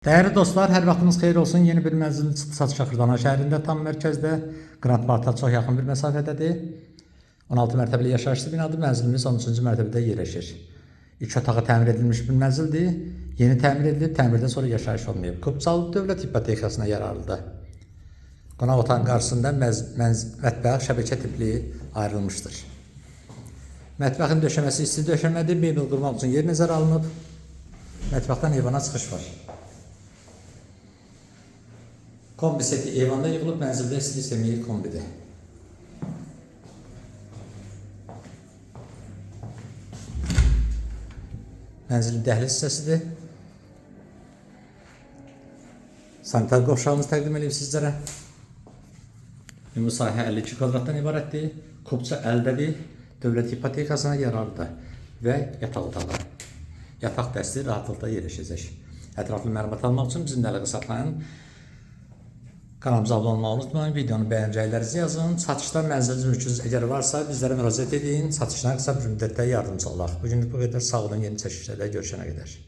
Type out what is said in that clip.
Değerli dostlar, hər vaxtınız xeyir olsun. Yeni bir mənzil satışa Xırdana şəhərində tam mərkəzdə Qrand Parka çox yaxın bir məsafədədir. 16 mərtəbəli yaşayışlı binadır. Mənzilimiz 13-cü mərtəbədə yerləşir. 3 otağı təmir edilmiş bir mənzildir. Yeni təmir edilib, təmirdən sonra yaşayış olmayıb. Kupçalı dövlət hipotekasına yararlıdır. Qonaq otağın qarşısında mətbəx şəbəkə tipli ayrılmışdır. Mətbəxin döşəməsi isti döşəmədir. Mebel qurmaq üçün yer nəzərə alınıb. Mətbəxdən eyvana çıxış var. Kombi seti eyvanda yığılıb, mənzildə istilik semeyi kombidir. Mənzilin dəhliz hissəsidir. Sanitar qovşağımız təqdim edib sizlərə. Ümumi sahə 52 kvadratdan ibarətdir. Kupça əldədir. Dövlət hipotekasına yararlıdır və yataq otağı. Yataq dəsti rahatlıqda yerləşəcək. Ətraflı məlumat almaq üçün bizimlə əlaqə saxlayın. Kanalımıza abunə olmağı unutmayın. Videonu bəyənəcəklərinizi yazın. Satışda mənziliniz, mülkünüz əgər varsa bizlərə müraciət edin. Satışdan qısa bir müddətdə yardımcı olaq. Bugünlük bu qədər. Sağ olun. Yeni çəkilişlərdə görüşənə qədər.